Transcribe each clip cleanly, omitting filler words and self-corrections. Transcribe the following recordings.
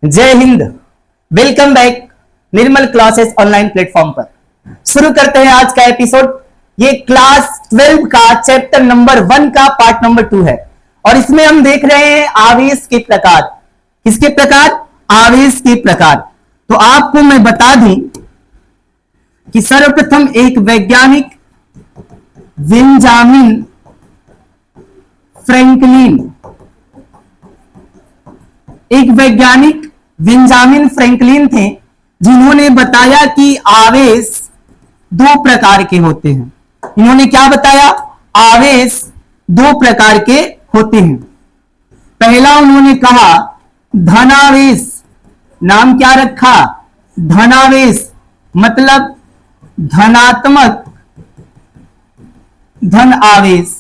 जय Hind. Welcome back निर्मल classes online platform पर। शुरू करते हैं आज का एपिसोड। ये क्लास 12 का चैप्टर नंबर 1 का पार्ट नंबर 2 है और इसमें हम देख रहे हैं आवेश के प्रकार। किसके प्रकार? आवेश के प्रकार। तो आपको मैं बता दूं कि सर्वप्रथम एक वैज्ञानिक बेंजामिन फ्रैंकलिन थे जिन्होंने बताया कि आवेश दो प्रकार के होते हैं। इन्होंने क्या बताया? आवेश दो प्रकार के होते हैं। पहला उन्होंने कहा धनावेश। नाम क्या रखा? धनावेश मतलब धनात्मक धन आवेश।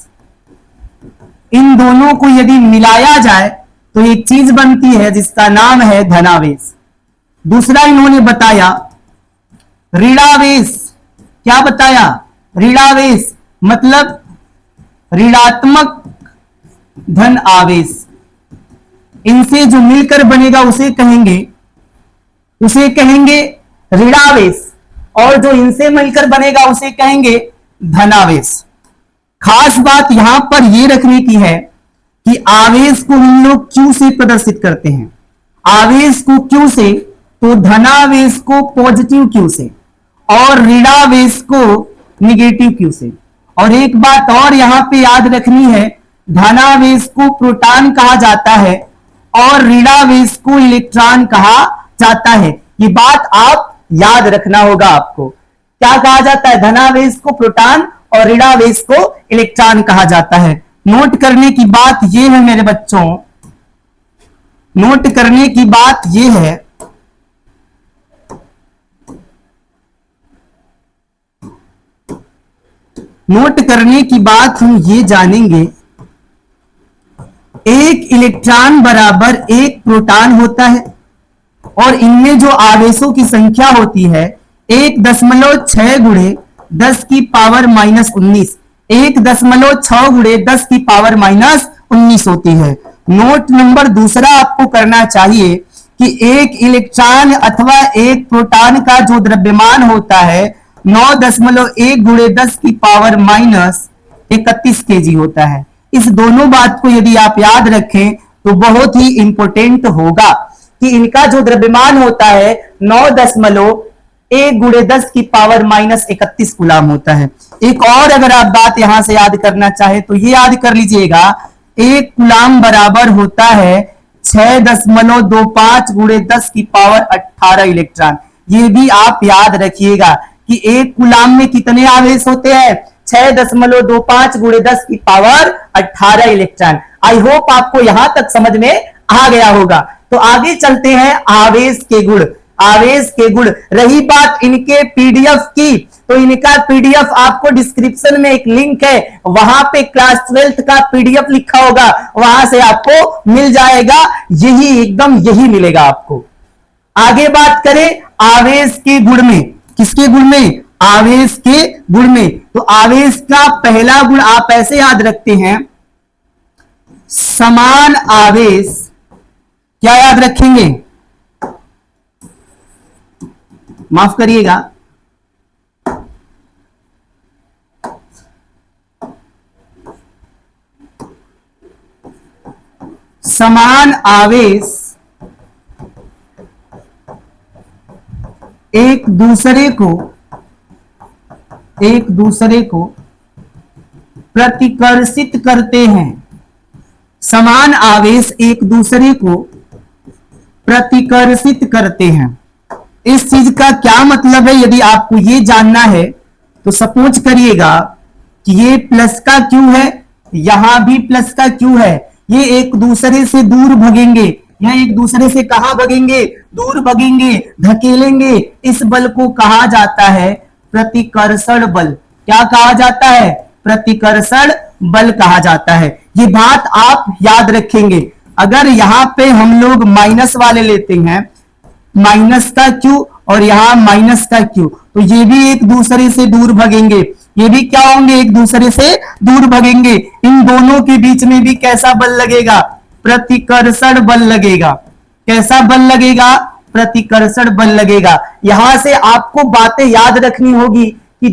इन दोनों को यदि मिलाया जाए तो एक चीज बनती है जिसका नाम है धनावेश। दूसरा इन्होंने बताया ऋणावेश। क्या बताया? ऋणावेश मतलब ऋणात्मक धन आवेश। इनसे जो मिलकर बनेगा उसे कहेंगे ऋणावेश और जो इनसे मिलकर बनेगा उसे कहेंगे धनावेश। खास बात यहां पर यह रखने की है कि आवेश को हम लोग क्यू से प्रदर्शित करते हैं। आवेश को क्यू से, तो धनावेश को पॉजिटिव क्यू से और ऋणावेश को निगेटिव क्यू से। और एक बात और यहां पे याद रखनी है, धनावेश को प्रोटॉन कहा जाता है और ऋणावेश को इलेक्ट्रॉन कहा जाता है। ये बात आप याद रखना होगा आपको। क्या कहा जाता है? धनावेश को प्रोटॉन और ऋणावेश को इलेक्ट्रॉन कहा जाता है। नोट करने की बात यह है मेरे बच्चों, नोट करने की बात यह है नोट करने की बात हम ये जानेंगे, एक इलेक्ट्रॉन बराबर एक प्रोटॉन होता है और इनमें जो आवेशों की संख्या होती है 1.6 गुणे 10 की पावर -19, 1.6 गुणे 10 की पावर -19 होती है। नोट नंबर दूसरा आपको करना चाहिए कि एक इलेक्ट्रॉन अथवा एक प्रोटॉन का जो द्रव्यमान होता है 9.1 गुणे 10 की पावर -31 केजी होता है। इस दोनों बात को यदि आप याद रखें तो बहुत ही इंपॉर्टेंट होगा कि इनका जो द्रव्यमान होता है 9.1 गुणे 10 की पावर -31 कूलाम होता है। एक और अगर आप बात यहां से याद करना चाहे तो ये याद कर लीजिएगा, एक कूलाम बराबर होता है 6.25 गुणे 10 की पावर 18 इलेक्ट्रॉन। ये भी आप याद रखिएगा कि एक कूलाम में कितने आवेश होते हैं? 6.25 गुणे 10 की पावर 18 इलेक्ट्रॉन। आई होप आपको यहां तक समझ में आ गया होगा। तो आगे चलते हैं आवेश के गुण। आवेश के गुण। रही बात इनके पीडीएफ की, तो इनका पीडीएफ आपको डिस्क्रिप्शन में एक लिंक है, वहां पे क्लास 12 का पीडीएफ लिखा होगा, वहां से आपको मिल जाएगा। यही एकदम यही मिलेगा आपको। आगे बात करें आवेश के गुण में। किसके गुण में? आवेश के गुण में। तो आवेश का पहला गुण आप ऐसे याद रखते हैं, समान आवेश। क्या याद रखेंगे? माफ करिएगा, समान आवेश एक दूसरे को प्रतिकर्षित करते हैं। समान आवेश एक दूसरे को प्रतिकर्षित करते हैं। इस चीज का क्या मतलब है यदि आपको ये जानना है तो सपोज करिएगा कि ये प्लस का क्यू है, यहां भी प्लस का क्यू है, ये एक दूसरे से दूर भगेंगे। यह एक दूसरे से कहां भगेंगे? दूर भगेंगे, धकेलेंगे। इस बल को कहा जाता है प्रतिकर्षण बल। क्या कहा जाता है? प्रतिकर्षण बल कहा जाता है। ये बात आप याद रखेंगे। अगर यहां पे हम लोग माइनस वाले लेते हैं, माइनस का क्यू और यहां माइनस का क्यू, तो ये भी एक दूसरे से दूर भगेंगे। ये भी क्या होंगे, एक दूसरे से दूर भगेंगे। इन दोनों के बीच में भी कैसा बल लगेगा, प्रतिकर्षण बल लगेगा। कैसा बल लगेगा, प्रतिकर्षण बल लगेगा। यहां से आपको बातें याद रखनी होगी कि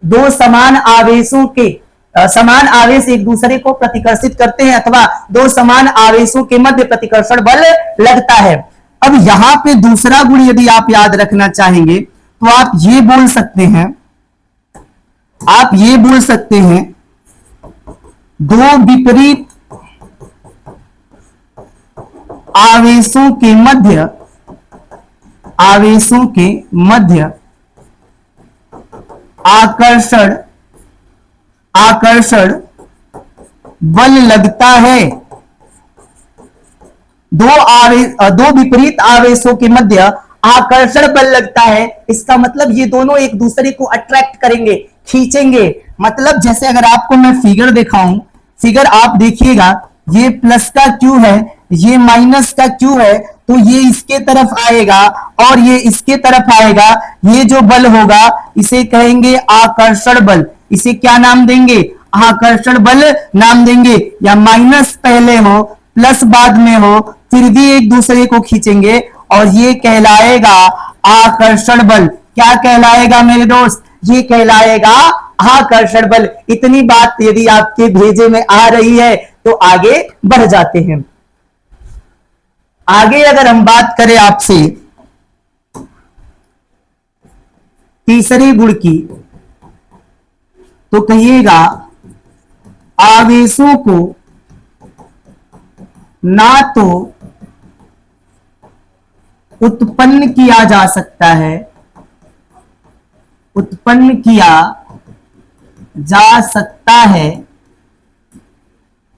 दो समान आवेशों के समान आवेश एक दूसरे को प्रतिकर्षित करते हैं अथवा दो समान आवेशों के मध्य प्रतिकर्षण बल लगता है। अब यहां पे दूसरा गुण यदि आप याद रखना चाहेंगे तो आप ये बोल सकते हैं, दो विपरीत आवेशों के मध्य आकर्षण बल लगता है। दो विपरीत आवेशों के मध्य आकर्षण बल लगता है। इसका मतलब ये दोनों एक दूसरे को अट्रैक्ट करेंगे, खींचेंगे। मतलब जैसे अगर आपको मैं फिगर दिखाऊं, फिगर आप देखिएगा, ये प्लस का क्यू है, ये माइनस का क्यू है, तो ये इसके तरफ आएगा और ये इसके तरफ आएगा। ये जो बल होगा इसे कहेंगे आकर्षण बल। इसे क्या नाम देंगे, आकर्षण बल नाम देंगे। या माइनस पहले हो प्लस बाद में हो फिर भी एक दूसरे को खींचेंगे और ये कहलाएगा आकर्षण बल। क्या कहलाएगा मेरे दोस्त, ये कहलाएगा आकर्षण बल। इतनी बात यदि आपके भेजे में आ रही है तो आगे बढ़ जाते हैं। आगे अगर हम बात करें आपसे तीसरे गुण की, तो कहिएगा आवेशों को ना तो उत्पन्न किया जा सकता है,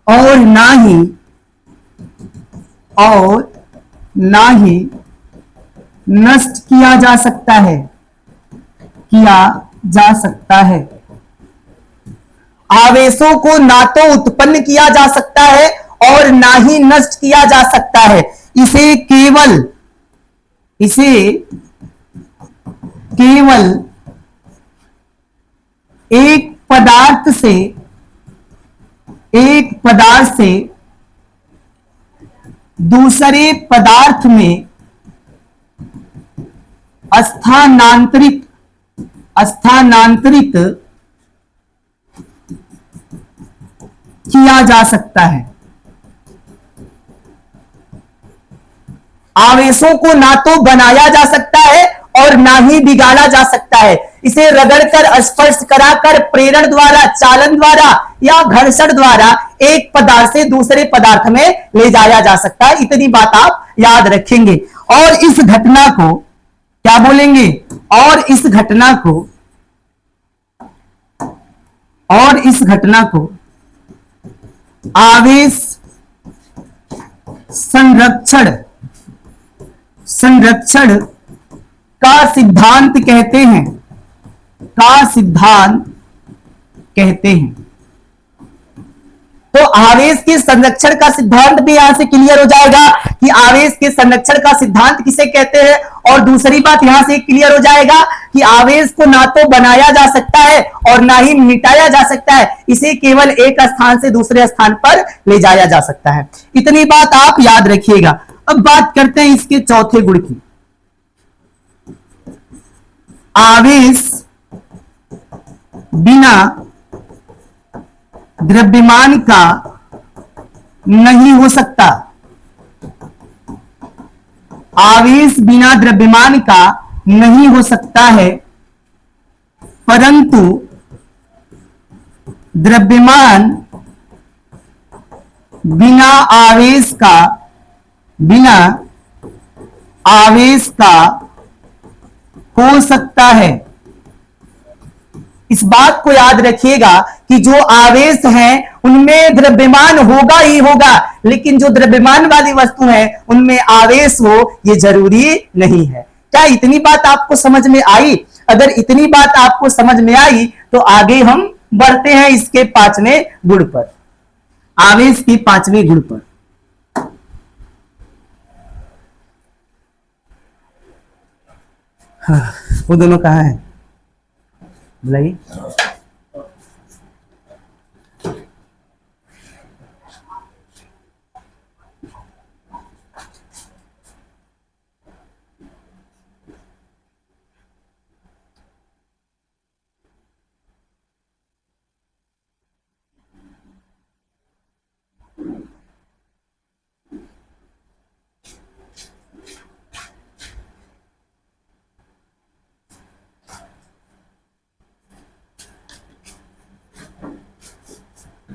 और ना ही नष्ट किया जा सकता है। आवेशों को ना तो उत्पन्न किया जा सकता है और ना ही नष्ट किया जा सकता है। इसे केवल एक पदार्थ से दूसरे पदार्थ में स्थानांतरित किया जा सकता है। आवेशों को ना तो बनाया जा सकता है और ना ही बिगाड़ा जा सकता है। इसे रगड़कर, स्पर्श कराकर, प्रेरण द्वारा, चालन द्वारा या घर्षण द्वारा एक पदार्थ से दूसरे पदार्थ में ले जाया जा सकता है। इतनी बात आप याद रखेंगे। और इस घटना को क्या बोलेंगे, और इस घटना को आवेश संरक्षण का सिद्धांत कहते हैं। तो आवेश के संरक्षण का सिद्धांत भी यहां से क्लियर हो जाएगा कि आवेश के संरक्षण का सिद्धांत किसे कहते हैं। और दूसरी बात यहां से क्लियर हो जाएगा कि आवेश को ना तो बनाया जा सकता है और ना ही मिटाया जा सकता है। इसे केवल एक स्थान से दूसरे स्थान पर ले जाया जा सकता है। इतनी बात आप याद रखिएगा। अब बात करते हैं इसके चौथे गुण की। आवेश बिना द्रव्यमान का नहीं हो सकता। आवेश बिना द्रव्यमान का नहीं हो सकता है, परंतु द्रव्यमान बिना आवेश का हो सकता है। इस बात को याद रखिएगा कि जो आवेश हैं उनमें द्रव्यमान होगा ही होगा, लेकिन जो द्रव्यमान वाली वस्तु है उनमें आवेश हो ये जरूरी नहीं है। क्या इतनी बात आपको समझ में आई? अगर इतनी बात आपको समझ में आई तो आगे हम बढ़ते हैं इसके पांचवें गुण पर, आवेश के पांचवें गुण पर। हाँ, वो दोनों कहाँ हैं? बुलाइए।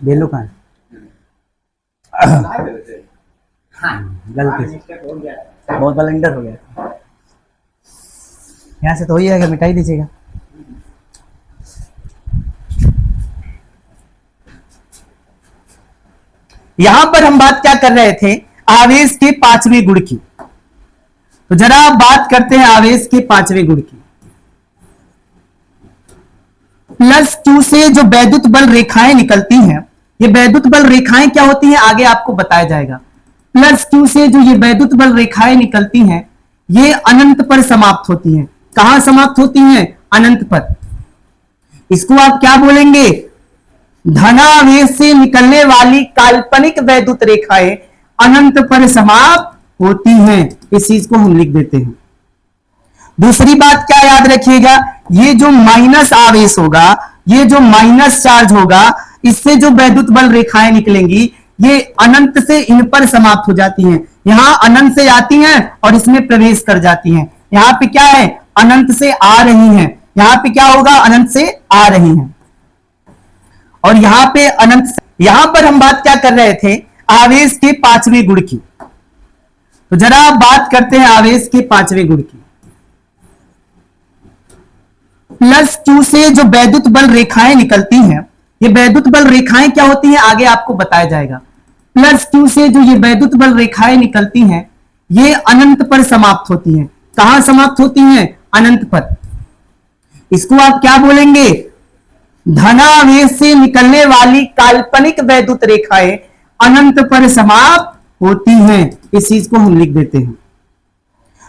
बेलो कहाँ है? गलती से बहुत ब्लंडर हो गया। यहाँ से तो हो ही जाएगा, मिटाई दीजिएगा। यहां पर हम बात क्या कर रहे थे? आवेश के पांचवें गुण की। तो जरा बात करते हैं आवेश के पांचवें गुण की। प्लस क्यू से जो वैद्युत बल रेखाएं निकलती हैं, ये वैद्युत बल रेखाएं क्या होती हैं आगे आपको बताया जाएगा। प्लस क्यू से जो ये वैद्युत बल रेखाएं निकलती हैं, ये अनंत पर समाप्त होती हैं। कहां समाप्त होती हैं? अनंत पर। इसको आप क्या बोलेंगे? धनावेश से निकलने वाली काल्पनिक वैद्युत रेखाएं अनंत पर समाप्त होती हैं। इस चीज को हम लिख देते हैं। दूसरी बात क्या याद रखिएगा, ये जो माइनस आवेश होगा, ये जो माइनस चार्ज होगा, इससे जो वैद्युत बल रेखाएं निकलेंगी, ये अनंत से इन पर समाप्त हो जाती हैं। यहां अनंत से आती हैं और इसमें प्रवेश कर जाती हैं। यहां पे क्या है? अनंत से आ रही हैं। यहां पे क्या होगा? अनंत से आ रही हैं। और यहां पे अनंत से, यहां पर हम बात क्या कर रहे थे? आवेश के पांचवें गुण की। तो जरा बात करते हैं आवेश के पांचवें गुण की। प्लस क्यू से जो वैद्युत बल रेखाएं निकलती हैं, ये वैद्युत बल रेखाएं क्या होती हैं आगे आपको बताया जाएगा। प्लस क्यू से जो ये वैद्युत बल रेखाएं निकलती हैं, ये अनंत पर समाप्त होती हैं। कहां समाप्त होती हैं? अनंत पर। इसको आप क्या बोलेंगे? धनावेश से निकलने वाली काल्पनिक वैद्युत रेखाएं अनंत पर समाप्त होती हैं। इस चीज को हम लिख देते हैं।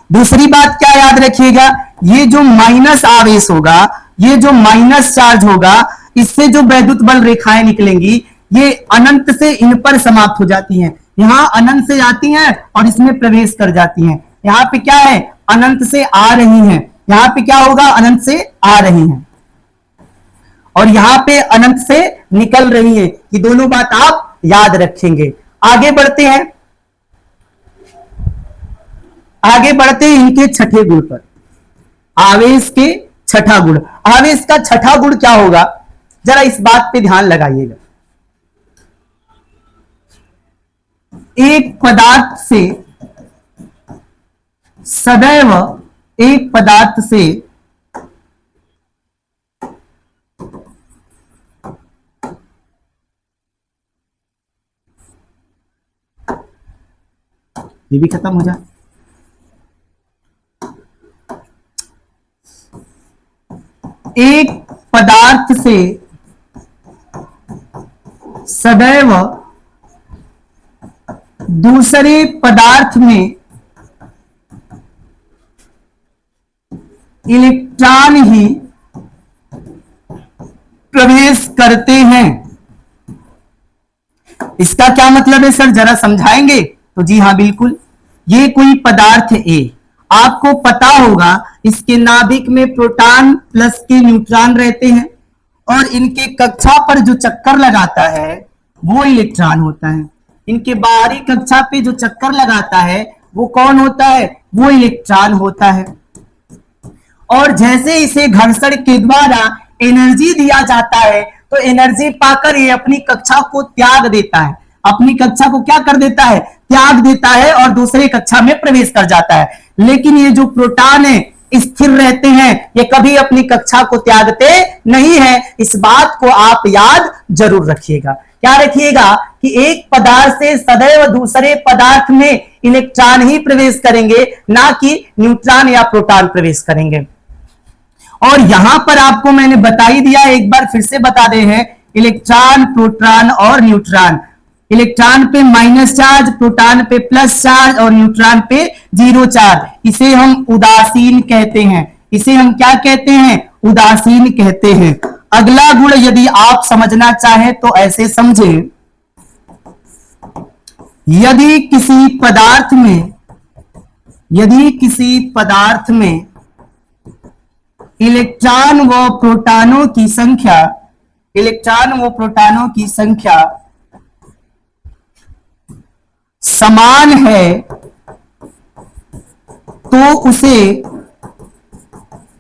दूसरी बात क्या याद रखिएगा, ये जो माइनस आवेश होगा, ये जो माइनस चार्ज होगा, इससे जो वैद्युत बल रेखाएं निकलेंगी, ये अनंत से इन पर समाप्त हो जाती हैं। यहां अनंत से आती हैं और इसमें प्रवेश कर जाती हैं। यहां पे क्या है? अनंत से आ रही हैं। यहां पे क्या होगा? अनंत से आ रही हैं। और यहां पे अनंत से निकल रही हैं। ये दोनों बात आप याद रखेंगे। आगे बढ़ते हैं, आगे बढ़ते हैं इनके छठे गुण पर। आवेश के छठा गुण। आवेश का छठा गुण क्या होगा? जरा इस बात पे ध्यान लगाइएगा। एक पदार्थ से सदैव, एक पदार्थ से ये भी खत्म हो जाए। एक पदार्थ से सदैव दूसरे पदार्थ में इलेक्ट्रॉन ही प्रवेश करते हैं। इसका क्या मतलब है सर, जरा समझाएंगे? तो जी हाँ बिल्कुल। ये कोई पदार्थ ए, आपको पता होगा इसके नाभिक में प्रोटॉन प्लस के न्यूट्रॉन रहते हैं, और इनके कक्षा पर जो चक्कर लगाता है वो इलेक्ट्रॉन होता है। इनके बाहरी कक्षा पे जो चक्कर लगाता है वो कौन होता है? वो इलेक्ट्रॉन होता है। और जैसे इसे घर्षण के द्वारा एनर्जी दिया जाता है, तो एनर्जी पाकर ये अपनी कक्षा को त्याग देता है। अपनी कक्षा को क्या कर देता है? त्याग देता है और दूसरे कक्षा में प्रवेश कर जाता है। लेकिन ये जो प्रोटॉन है स्थिर रहते हैं, ये कभी अपनी कक्षा को त्यागते नहीं है। इस बात को आप याद जरूर रखिएगा। क्या रखिएगा कि एक पदार्थ से सदैव दूसरे पदार्थ में इलेक्ट्रॉन ही प्रवेश करेंगे, ना कि न्यूट्रॉन या प्रोटॉन प्रवेश करेंगे। और यहां पर आपको मैंने बता ही दिया, एक बार फिर से बता दे हैं, इलेक्ट्रॉन, प्रोटॉन और न्यूट्रॉन। इलेक्ट्रॉन पे माइनस चार्ज, प्रोटॉन पे प्लस चार्ज और न्यूट्रॉन पे जीरो चार्ज। इसे हम उदासीन कहते हैं। इसे हम क्या कहते हैं? उदासीन कहते हैं। अगला गुण यदि आप समझना चाहें तो ऐसे समझें, यदि किसी पदार्थ में इलेक्ट्रॉन व प्रोटॉनों की संख्या समान है, तो उसे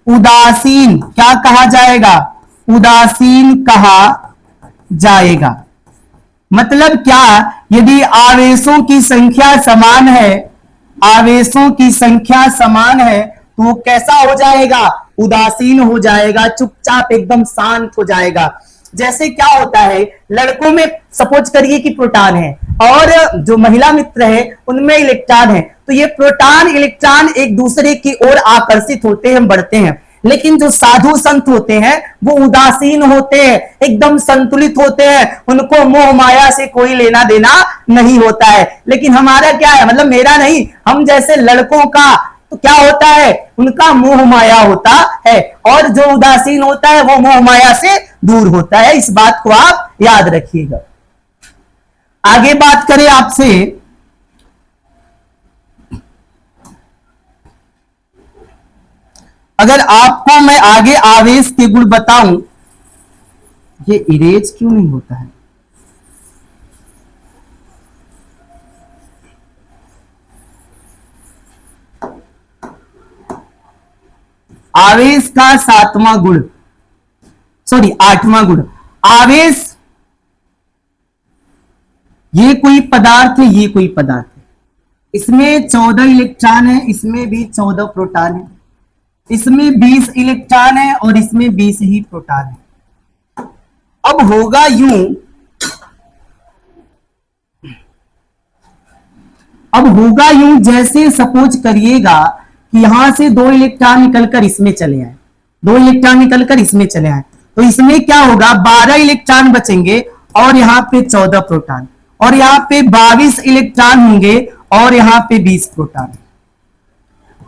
उदासीन क्या कहा जाएगा? उदासीन कहा जाएगा। मतलब क्या, यदि आवेशों की संख्या समान है, आवेशों की संख्या समान है, तो वो कैसा हो जाएगा, उदासीन हो जाएगा, चुपचाप एकदम शांत हो जाएगा। जैसे क्या होता है, लड़कों में सपोज करिए कि प्रोटॉन है और जो महिला मित्र है उनमें इलेक्ट्रॉन है, तो ये प्रोटॉन इलेक्ट्रॉन एक दूसरे की ओर आकर्षित होते हैं, बढ़ते हैं। लेकिन जो साधु संत होते हैं वो उदासीन होते हैं, एकदम संतुलित होते हैं, उनको मोह माया से कोई लेना देना नहीं होता है। लेकिन हमारा क्या है, मतलब मेरा नहीं, हम जैसे लड़कों का तो क्या होता है, उनका मोह माया होता है, और जो उदासीन होता है वो मोह माया से दूर होता है। इस बात को आप याद रखिएगा। आगे बात करें आपसे, अगर आपको मैं आगे आवेश के गुण बताऊं, ये इरेज क्यों नहीं होता है, आवेश का 7वां गुण, सॉरी 8वां गुण, आवेश, ये कोई पदार्थ है, ये कोई पदार्थ है, इसमें 14 इलेक्ट्रॉन है, इसमें भी 14 प्रोटॉन है, इसमें 20 इलेक्ट्रॉन है और इसमें 20 ही प्रोटॉन है। अब होगा यूं, अब होगा यूं, जैसे सपोज करिएगा कि यहां से 2 इलेक्ट्रॉन निकलकर इसमें चले आए, 2 इलेक्ट्रॉन निकलकर इसमें चले आए, तो इसमें क्या होगा, 12 इलेक्ट्रॉन बचेंगे और यहाँ पे 14 प्रोटॉन, और यहाँ पे 22 इलेक्ट्रॉन होंगे और यहाँ पे 20 प्रोटॉन।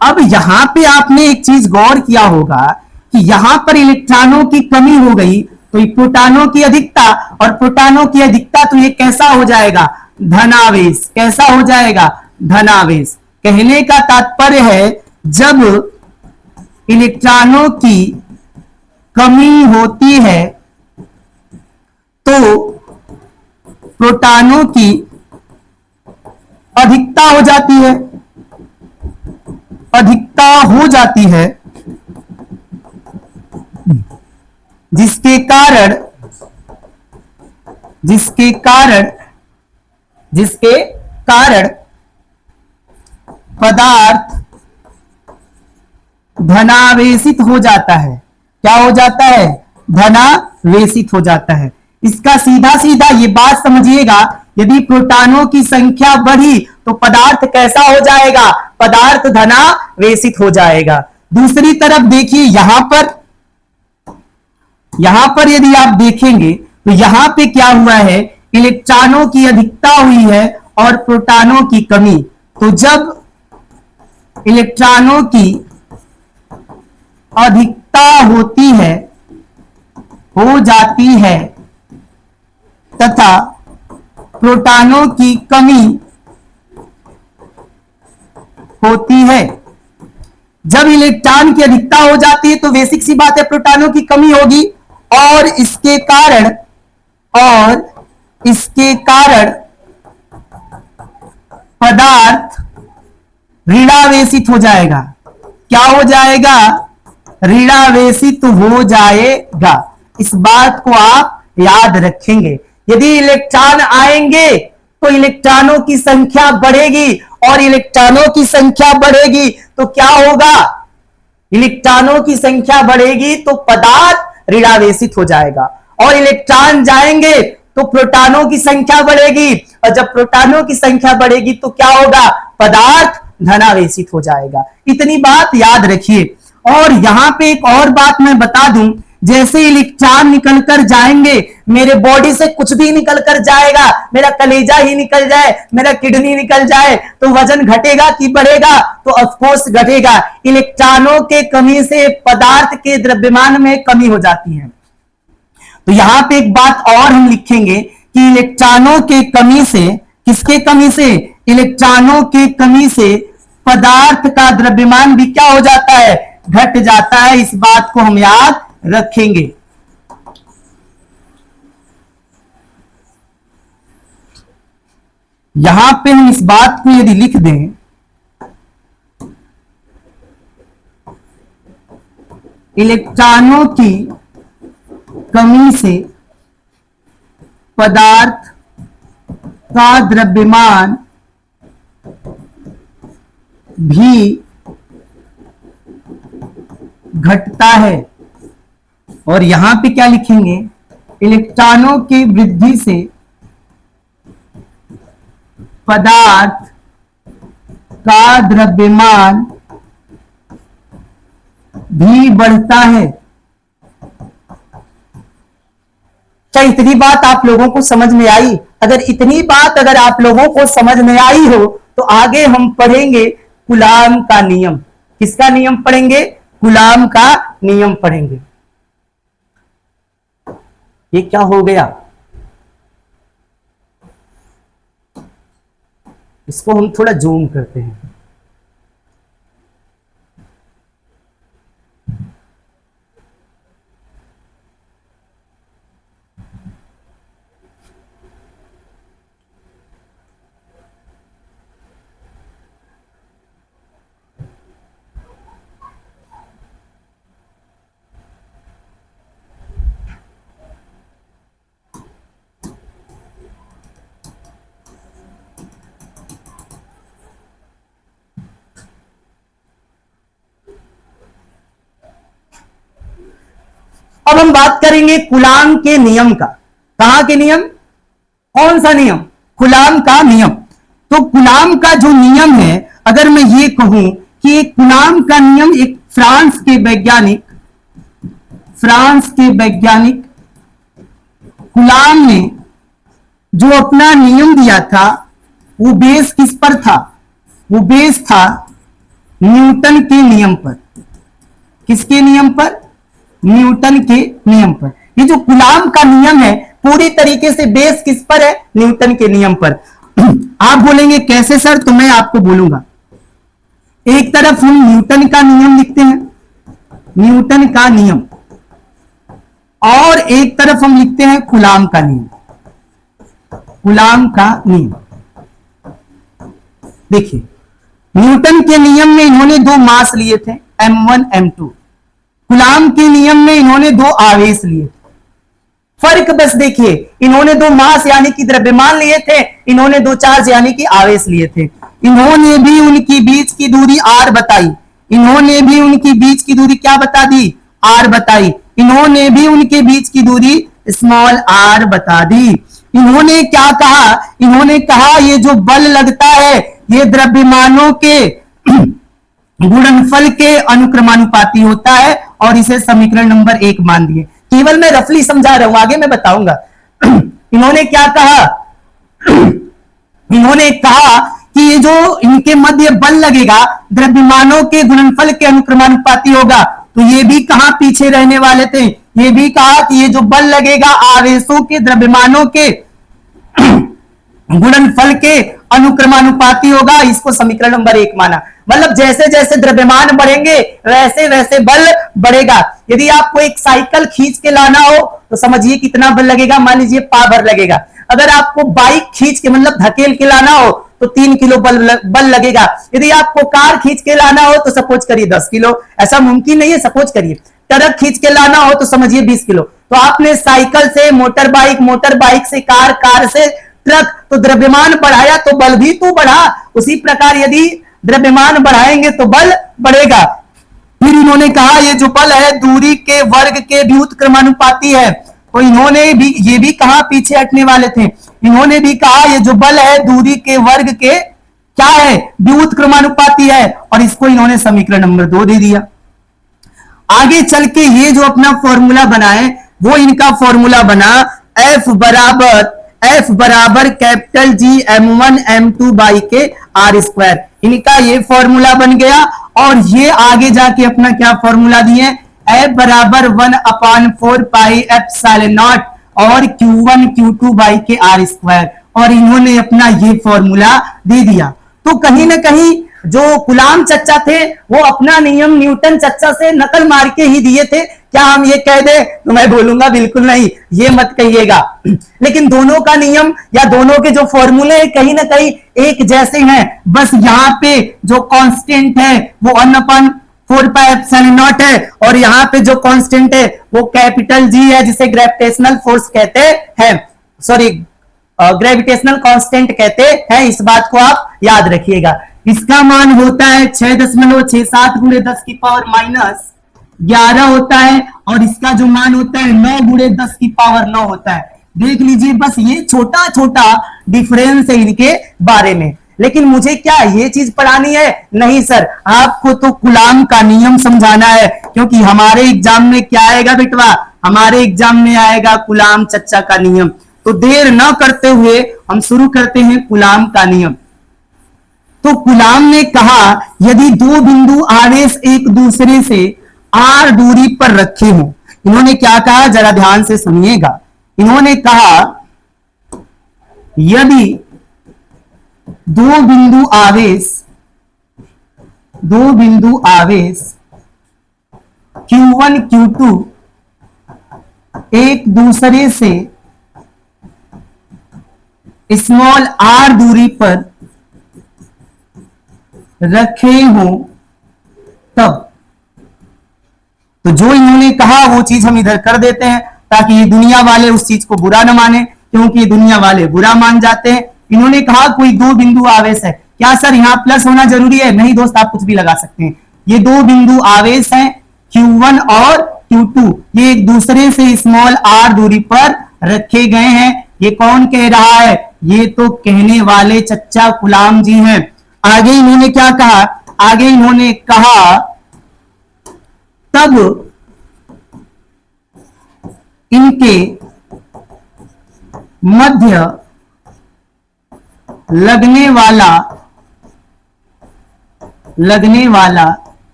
अब यहां पे आपने एक चीज गौर किया होगा कि यहां पर इलेक्ट्रॉनों की कमी हो गई, तो प्रोटॉनों की अधिकता, और प्रोटॉनों की अधिकता, तो ये कैसा हो जाएगा, धनावेश। कैसा हो जाएगा, धनावेश। कहने का तात्पर्य है, जब इलेक्ट्रॉनों की कमी होती है तो प्रोटॉनों की अधिकता हो जाती है, अधिकता हो जाती है, जिसके कारण जिसके कारण जिसके कारण पदार्थ धनावेशित हो जाता है। क्या हो जाता है, धनावेशित हो जाता है। इसका सीधा सीधा ये बात समझिएगा, यदि प्रोटॉनों की संख्या बढ़ी तो पदार्थ कैसा हो जाएगा, पदार्थ धनावेशित हो जाएगा। दूसरी तरफ देखिए, यहां पर यदि आप देखेंगे तो यहां पे क्या हुआ है, इलेक्ट्रॉनों की अधिकता हुई है और प्रोटॉनों की कमी। तो जब इलेक्ट्रॉनों की अधिकता होती है, हो जाती है, तथा प्रोटॉनों की कमी होती है, जब इलेक्ट्रॉन की अधिकता हो जाती है तो बेसिक सी बात है प्रोटॉनों की कमी होगी, और इसके कारण पदार्थ ऋणावेशित हो जाएगा। क्या हो जाएगा, ऋणावेशित हो जाएगा। इस बात को आप याद रखेंगे। यदि इलेक्ट्रॉन आएंगे तो इलेक्ट्रॉनों की संख्या बढ़ेगी, और इलेक्ट्रॉनों की संख्या बढ़ेगी तो क्या होगा, इलेक्ट्रॉनों की संख्या बढ़ेगी तो पदार्थ ऋणावेशित हो जाएगा, और इलेक्ट्रॉन जाएंगे तो प्रोटॉनों की संख्या बढ़ेगी, और जब प्रोटॉनों की संख्या बढ़ेगी तो क्या होगा, पदार्थ धनावेशित हो जाएगा। इतनी बात याद रखिए। और यहां पे एक और बात मैं बता दूं, जैसे इलेक्ट्रॉन निकलकर जाएंगे, मेरे बॉडी से कुछ भी निकलकर जाएगा, मेरा कलेजा ही निकल जाए, मेरा किडनी निकल जाए, तो वजन घटेगा कि बढ़ेगा, तो ऑफकोर्स घटेगा। इलेक्ट्रॉनों के कमी से पदार्थ के द्रव्यमान में कमी हो जाती है। तो यहां पे एक बात और हम लिखेंगे कि इलेक्ट्रॉनों के कमी से, किसके कमी से, इलेक्ट्रॉनों के कमी से पदार्थ का द्रव्यमान भी क्या हो जाता है, घट जाता है। इस बात को हम याद रखेंगे। यहां पे हम इस बात को यदि लिख दें, इलेक्ट्रॉनों की कमी से पदार्थ का द्रव्यमान भी घटता है। और यहां पे क्या लिखेंगे, इलेक्ट्रॉनों की वृद्धि से पदार्थ का द्रव्यमान भी बढ़ता है। क्या इतनी बात आप लोगों को समझ में आई? अगर इतनी बात अगर आप लोगों को समझ में आई हो तो आगे हम पढ़ेंगे कूलाम का नियम। किसका नियम पढ़ेंगे? कूलाम का नियम पढ़ेंगे। ये क्या हो गया? इसको हम थोड़ा जूम करते हैं। अब हम बात करेंगे कूलाम के नियम का। कहां के नियम? कौन सा नियम? कूलाम का नियम। तो कूलाम का जो नियम है, अगर मैं ये कहूं कि कूलाम का नियम एक फ्रांस के वैज्ञानिक कूलाम ने जो अपना नियम दिया था वो बेस किस पर था? वो बेस था न्यूटन के नियम पर। किसके नियम पर? न्यूटन के नियम पर। ये जो कूलाम का नियम है पूरी तरीके से बेस किस पर है? न्यूटन के नियम पर। आप बोलेंगे कैसे सर? तो मैं आपको बोलूंगा। एक तरफ हम न्यूटन का नियम लिखते हैं, न्यूटन का नियम, और एक तरफ हम लिखते हैं कूलाम का नियम। कूलाम का नियम देखिए, न्यूटन के नियम में इन्होंने दो मास लिए थे, m1 m2। कूलाम के नियम में इन्होंने दो आवेश लिए थे। फर्क बस देखिए, इन्होंने दो मास यानी कि द्रव्यमान लिए थे, इन्होंने दो चार्ज यानी कि आवेश लिए थे। इन्होंने भी उनकी बीच की दूरी r बताई। इन्होंने भी उनकी बीच की दूरी क्या बता दी? r बताई। इन्होंने भी उनके बीच की दूरी स्मॉल r बता दी। इन्होंने क्या कहा? इन्होंने कहा ये जो बल लगता है ये द्रव्यमानों के गुणनफल के अनुक्रमानुपाती होता है, और इसे समीकरण नंबर 1 मान दिए। केवल मैं रफली समझा रहा हूं, आगे मैं बताऊंगा। इन्होंने क्या कहा? इन्होंने कहा कि ये जो इनके मध्य बल लगेगा द्रव्यमानों के गुणनफल के अनुक्रमानुपाती होगा। तो ये भी कहां पीछे रहने वाले थे? ये भी कहा कि ये जो बल लगेगा आवेशों के द्रव्यमानों के गुणनफल के अनुक्रमानुपाती होगा। इसको समीकरण नंबर 1 माना। मतलब जैसे जैसे द्रव्यमान बढ़ेंगे वैसे वैसे बल बढ़ेगा। यदि आपको एक साइकिल खींच के लाना हो तो समझिए कितना बल लगेगा, मान लीजिए पावर लगेगा। अगर आपको बाइक खींच के मतलब धकेल के लाना हो तो 3 किलो बल लगेगा। यदि आपको कार खींच के लाना हो तो सपोज करिए 10 किलो, ऐसा मुमकिन नहीं है, सपोज करिए। ट्रक खींच के लाना हो तो समझिए 20 किलो। तो आपने साइकिल से मोटर बाइक, मोटर बाइक से कार, कार से ट्रक, तो द्रव्यमान बढ़ाया तो बल भी तो बढ़ा। उसी प्रकार यदि द्रव्यमान बढ़ाएंगे तो बल बढ़ेगा। फिर इन्होंने कहा ये जो बल है दूरी के वर्ग के व्युत्क्रमानुपाती है। तो इन्होंने भी ये भी कहा, पीछे हटने वाले थे, इन्होंने भी कहा ये जो बल है दूरी के वर्ग के क्या है? व्युत्क्रमानुपाती है, और इसको इन्होंने समीकरण नंबर 2 दे दिया। आगे चल के ये जो अपना फॉर्मूला बनाए वो इनका फॉर्मूला बना F बराबर capital G m1 m2 by के r स्क्वायर। इनका ये फॉर्मूला बन गया। और ये आगे जाके अपना क्या फॉर्मूला दिए? F बराबर 1/4 पाई एप्सिलॉन नॉट और Q1 Q2 बाई के r स्क्वायर। और इन्होंने अपना ये फॉर्मूला दे दिया। तो कहीं ना कहीं जो कूलाम चच्चा थे वो अपना नियम न्यूटन चच्चा से नकल मार के ही दिए थे। क्या हम ये कह दे? तो मैं बोलूंगा बिल्कुल नहीं, ये मत कहिएगा। लेकिन दोनों का नियम या दोनों के जो फॉर्मूले कहीं ना कहीं एक जैसे हैं। बस यहाँ पे जो कांस्टेंट है वो 1/4 पाई एप्सिलॉन नॉट है, और यहाँ पे जो कांस्टेंट है वो कैपिटल G है जिसे ग्रेविटेशनल फोर्स कहते हैं। सॉरी, ग्रेविटेशनल कांस्टेंट कहते हैं, इस बात को आप याद रखिएगा। इसका मान होता है 6.67 गुणे 10 की पावर माइनस 11 होता है, और इसका जो मान होता है 9 गुणे 10 की पावर 9 होता है। देख लीजिए, बस ये छोटा छोटा डिफरेंस है इनके बारे में। लेकिन मुझे क्या ये चीज पढ़ानी है? नहीं सर, आपको तो कूलाम का नियम समझाना है, क्योंकि हमारे एग्जाम में क्या आएगा बेटवा? हमारे एग्जाम में आएगा कूलाम चच्चा का नियम। तो देर न करते हुए हम शुरू करते हैं कूलाम का नियम। तो कूलाम ने कहा, यदि दो बिंदु आवेश एक दूसरे से r दूरी पर रखे हों, इन्होंने क्या कहा जरा ध्यान से सुनिएगा। इन्होंने कहा यदि दो बिंदु आवेश Q1 Q2 एक दूसरे से स्मॉल r दूरी पर रखे हों तब, तो जो इन्होंने कहा वो चीज हम इधर कर देते हैं ताकि ये दुनिया वाले उस चीज को बुरा न माने, क्योंकि दुनिया वाले बुरा मान जाते हैं। इन्होंने कहा कोई दो बिंदु आवेश है। क्या सर यहाँ प्लस होना जरूरी है? नहीं दोस्त, आप कुछ भी लगा सकते हैं। ये दो बिंदु आवेश हैं Q1 और Q2, ये एक दूसरे से स्मॉल r दूरी पर रखे गए हैं। ये कौन कह रहा है? ये तो कहने वाले चच्चा कूलाम जी हैं। आगे इन्होंने क्या कहा? आगे इन्होंने कहा तब इनके मध्य लगने वाला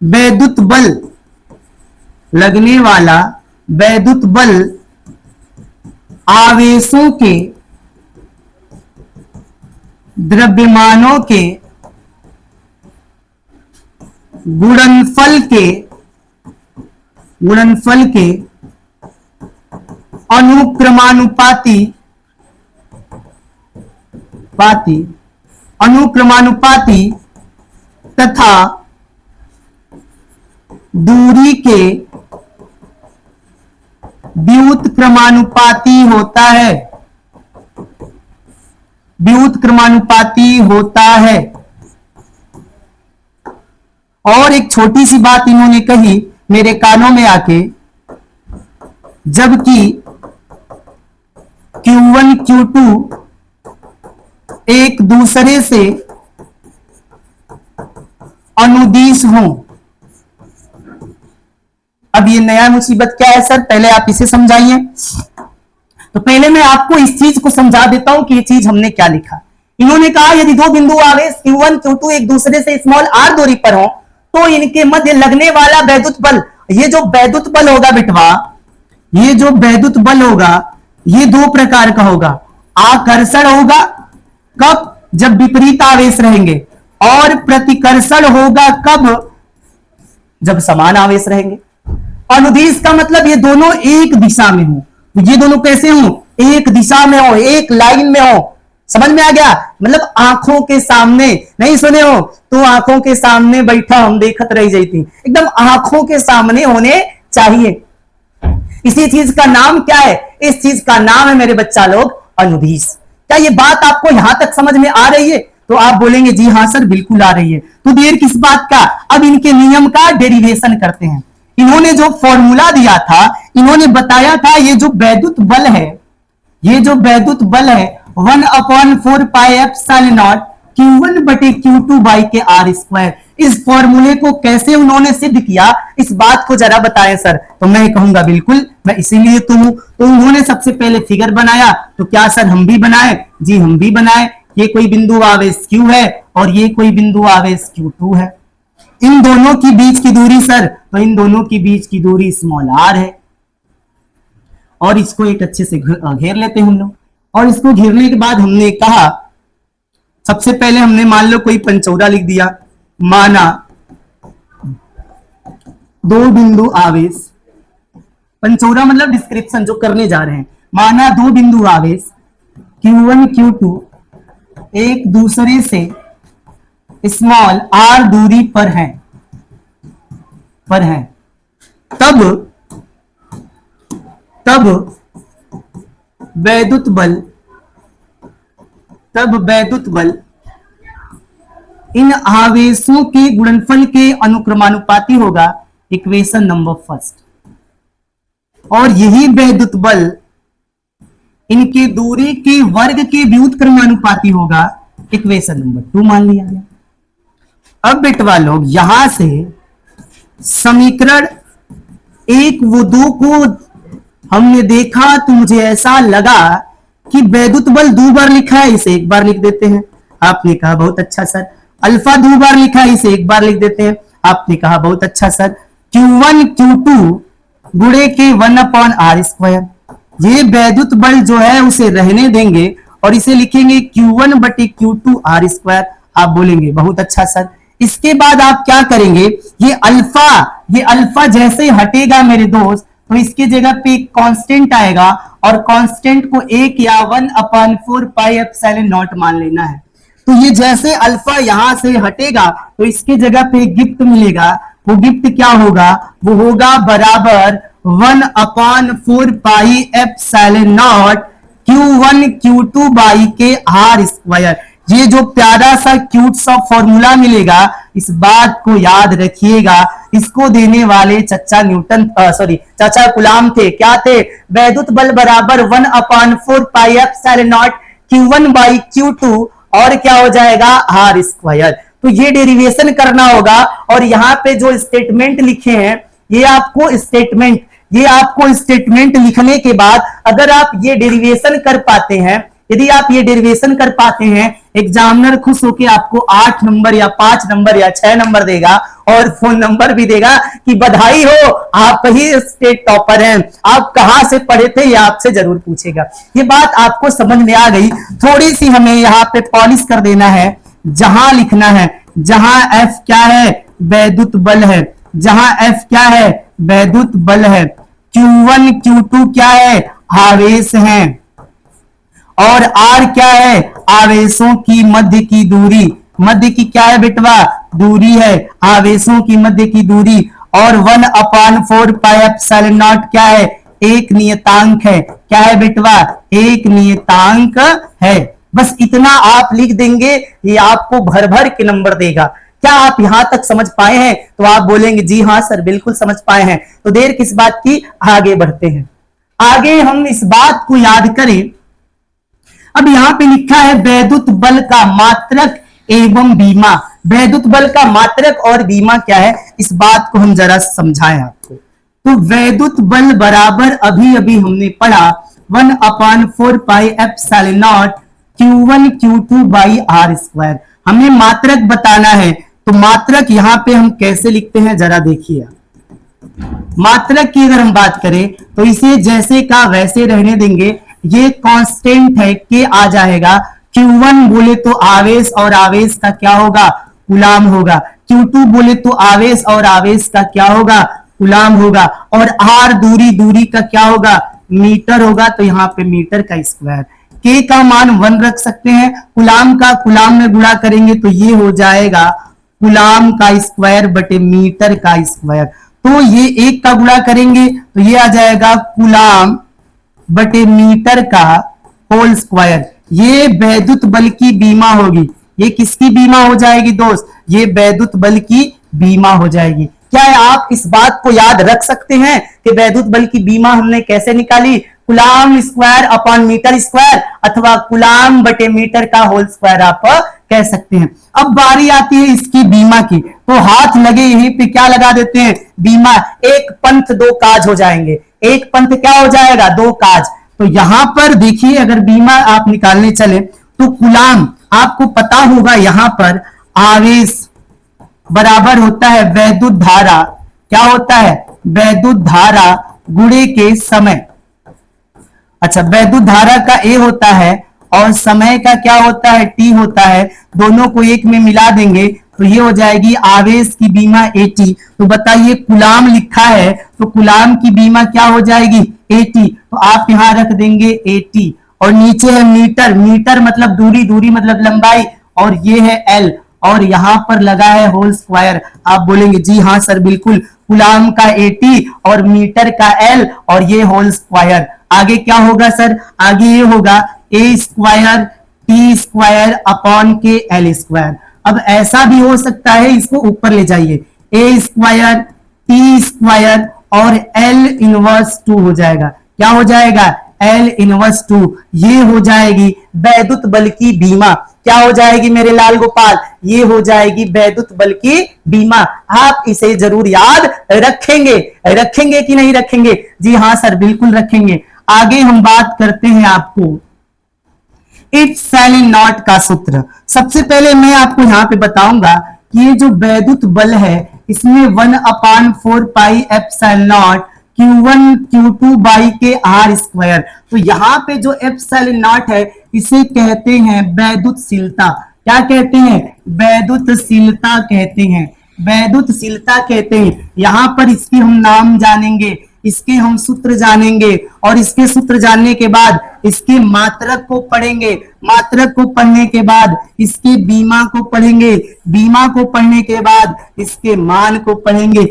वैद्युत बल आवेशों के द्रव्यमानों के गुणनफल के अनुक्रमानुपाती तथा दूरी के व्युत्क्रमानुपाती होता है। और एक छोटी सी बात इन्होंने कही मेरे कानों में आके, जबकि Q1 Q2 एक दूसरे से अनुदिश हों। अब ये नया मुसीबत क्या है सर? पहले आप इसे समझाइए। तो पहले मैं आपको इस चीज को समझा देता हूं कि ये चीज हमने क्या लिखा। इन्होंने कहा यदि दो बिंदु आवेश Q1 Q2 एक दूसरे से स्मॉल r दूरी पर हो तो इनके मध्य लगने वाला वैद्युत बल, ये जो वैद्युत बल होगा बेटवा, ये जो वैद्युत बल होगा ये दो प्रकार का होगा। आकर्षण होगा कब? जब विपरीत आवेश रहेंगे, और प्रतिकर्षण होगा कब? जब समान आवेश रहेंगे। अनुदिश का मतलब ये दोनों एक दिशा में हो। ये दोनों कैसे हो? एक दिशा में हो, एक लाइन में हो। समझ में आ गया? मतलब आंखों के सामने नहीं सुने हो तो आंखों के सामने बैठा हम देखत रह जाती, एकदम आंखों के सामने होने चाहिए। इसी चीज का नाम क्या है? इस चीज का नाम है मेरे बच्चा लोग अनुदिश। क्या ये बात आपको यहां तक समझ में आ रही है? तो आप बोलेंगे जी हाँ सर बिल्कुल आ रही है। तो देर किस बात का? अब इनके नियम का डेरिवेशन करते हैं। इन्होंने जो फॉर्मूला दिया था, इन्होंने बताया था ये जो वैद्युत बल है 1/4 पाई एप्सिलॉन नॉट Q1 बटे Q2 बाई के R स्क्वायर। इस फॉर्मूले को कैसे उन्होंने सिद्ध किया, इस बात को जरा बताएं सर। तो मैं कहूंगा बिल्कुल, मैं इसीलिए तो हूं। तो उन्होंने सबसे पहले फिगर बनाया, तो क्या सर हम भी बनाए? जी हम भी बनाए। ये कोई बिंदु आवेश Q है और ये कोई बिंदु आवेश Q2 है। इन दोनों की बीच की दूरी सर, तो इन दोनों की बीच की दूरी स्मॉल r है। और इसको एक अच्छे से घेर लेते हैं हम लोग। और इसको घेरने के बाद हमने कहा, सबसे पहले हमने मान लो कोई पंचौरा लिख दिया। माना दो बिंदु आवेश, पंचौरा मतलब डिस्क्रिप्शन जो करने जा रहे हैं। माना दो बिंदु आवेश Q1 Q2 एक दूसरे से स्मॉल r दूरी पर हैं तब वैद्युत बल तब वैद्युत बल इन आवेशों के गुणनफल के अनुक्रमानुपाती होगा, इक्वेशन नंबर फर्स्ट। और यही वैद्युत बल इनके दूरी के वर्ग के व्युत्क्रमानुपाती होगा, इक्वेशन नंबर 2 मान लिया गया। अब बेटवा लोग यहां से समीकरण 1 व 2 को हमने देखा तो मुझे ऐसा लगा कि वैद्युत बल 2 बार लिखा है, इसे 1 बार लिख देते हैं। आपने कहा बहुत अच्छा सर। अल्फा 2 बार लिखा है, इसे 1 बार लिख देते हैं। आपने कहा बहुत अच्छा सर। Q1 Q2 गुणे के 1/r²। ये वैद्युत बल जो है उसे रहने देंगे और इसे लिखेंगे Q1 बटे Q2 r²। आप बोलेंगे बहुत अच्छा सर। इसके बाद आप क्या करेंगे, ये अल्फा जैसे ही हटेगा मेरे दोस्त, तो इसकी जगह पे एक कांस्टेंट आएगा और कांस्टेंट को 1 या 1/4 पाई एप्सिलॉन नॉट मान लेना है। तो ये जैसे अल्फा यहां से हटेगा तो इसकी जगह पे गिफ्ट मिलेगा। वो गिफ्ट क्या होगा, वो होगा बराबर 1/4 pi epsilon not Q1 Q2 by के r²। ये जो प्यारा सा क्यूट सा फॉर्मूला मिलेगा, इस बात को याद रखिएगा। इसको देने वाले चाचा गुलाम थे। क्या थे? वैद्युत बल बराबर 1/4 pi epsilon not Q1 by Q2 और क्या हो जाएगा r²। तो ये डेरिवेशन करना होगा और यहाँ पे जो स्टेटमेंट लिखे हैं ये आपको स्टेटमेंट लिखने के बाद अगर आप ये डेरिवेशन कर पाते हैं, यदि आप ये डेरिवेशन कर पाते हैं, एग्जामिनर खुश होकर आपको 8 नंबर या 5 नंबर या 6 नंबर देगा और फोन नंबर भी देगा कि बधाई हो, आप ही स्टेट टॉपर हैं। आप कहां से पढ़े थे ये आपसे जरूर पूछेगा। ये बात आपको समझ में आ गई। थोड़ी सी हमें यहाँ पे पॉलिश कर देना है। जहां लिखना है, जहां F क्या है, वैद्युत बल है। जहां F क्या है, वैद्युत बल है। Q1 Q2 क्या है, आवेश हैं। और R क्या है, आवेशों की मध्य की दूरी। मध्य की क्या है बेटवा, दूरी है, आवेशों की मध्य की दूरी। और 1/4 पाई एप्सिलॉन नॉट क्या है, एक नियतांक है। क्या है बेटवा, एक नियतांक है। बस इतना आप लिख देंगे, ये आपको भर भर के नंबर देगा। क्या आप यहां तक समझ पाए हैं? तो आप बोलेंगे जी हाँ सर बिल्कुल समझ पाए हैं। तो देर किस बात की, आगे बढ़ते हैं। आगे हम इस बात को याद करें। अब यहां पे लिखा है वैद्युत बल का मात्रक एवं बीमा। वैद्युत बल का मात्रक और बीमा क्या है, इस बात को हम जरा समझाएं आपको। तो वैद्युत बल बराबर अभी हमने पढ़ा 1/4 pi epsilon not Q1 Q2 by r²। हमें मात्रक बताना है, तो मात्रक यहां पे हम कैसे लिखते हैं जरा देखिए। मात्रक की अगर हम बात करें तो इसे जैसे का वैसे रहने देंगे। ये कांस्टेंट है, के आ जाएगा। Q1 बोले तो आवेश और आवेश का क्या होगा, कूलाम होगा। Q2 बोले तो आवेश और आवेश का क्या होगा, कूलाम होगा। और R दूरी का क्या होगा, मीटर होगा। तो यहाँ पे मीटर का स्क्वायर। K का मान 1 रख सकते हैं। कूलाम का कूलाम में गुणा करेंगे तो ये हो जाएगा कूलाम का स्क्वायर बटे मीटर का स्क्वायर। तो ये 1 का गुणा करेंगे तो ये आ जाएगा कूलाम बटे मीटर का होल स्क्वायर। ये वैद्युत बल की बीमा होगी। ये किसकी बीमा हो जाएगी दोस्त, ये वैद्युत बल की बीमा हो जाएगी। क्या है, आप इस बात को याद रख सकते हैं कि वैद्युत बल की बीमा हमने कैसे निकाली, coulomb square upon metre square अथवा कूलाम बटे मीटर का होल स्क्वायर आप कह सकते हैं। अब बारी आती है इसकी बीमा की, तो हाथ लगे यहीं पे क्या लगा देते हैं, बीमा। एक पंथ 2 काज हो जाएंगे। एक पंथ क्या हो जाएगा, 2 काज। तो यहां पर देखिए अगर बीमा आप निकालने चले तो कूलाम आपको पता होगा, यहां पर आवेश बराबर होता है वैद्युत धारा। क्या होता है, वैद्युत धारा गुणे के समय। अच्छा, वैद्युत धारा का ए होता है और समय का क्या होता है, टी होता है। दोनों को एक में मिला देंगे तो ये हो जाएगी आवेश की बीमा AT। तो बताइए कूलाम लिखा है तो कूलाम की बीमा क्या हो जाएगी, AT। तो आप यहां रख देंगे AT। और नीचे है मीटर। मीटर मतलब दूरी मतलब लंबाई। और ये है L और यहां पर लगा है होल स्क्वायर। आप बोलेंगे जी हाँ सर बिल्कुल, कूलाम का AT और मीटर का L और ये होल स्क्वायर। आगे क्या होगा सर, आगे ये होगा A square T square upon के एल स्क्वायर। अब ऐसा भी हो सकता है, इसको ऊपर ले जाइए, ए स्क्वायर टी स्क्वायर और एल इनवर्स 2 हो जाएगा। क्या हो जाएगा? L inverse 2। ये हो जाएगी वैद्युत बल की बीमा। क्या हो जाएगी मेरे लाल गोपाल? ये हो जाएगी वैद्युत बल की बीमा। आप इसे जरूर याद रखेंगे। रखेंगे कि नहीं रखेंगे? जी हाँ सर, बिल्कुल रखेंगे। आगे हम बात करते हैं आपको एप्सिलॉन नॉट का सूत्र। सबसे पहले मैं आपको यहां पे बताऊंगा कि ये जो वैद्युत बल है इसमें 1/4 pi epsilon not Q1 Q2 by के आर स्क्वायर। तो यहाँ पे जो एप्सिलॉन नॉट है इसे कहते हैं वैद्युतशीलता। क्या कहते हैं? वैद्युतशीलता कहते हैं। वैद्युतशीलता कहते हैं। यहाँ पर इसकी हम नाम जानेंगे, इसके हम सूत्र जानेंगे और इसके सूत्र जानने के बाद इसके मात्रक को पढ़ेंगे। मात्रक को पढ़ने के बाद इसके बीमा को पढ़ेंगे। बीमा को पढ़ने के बाद इसके मान को पढ़ेंगे।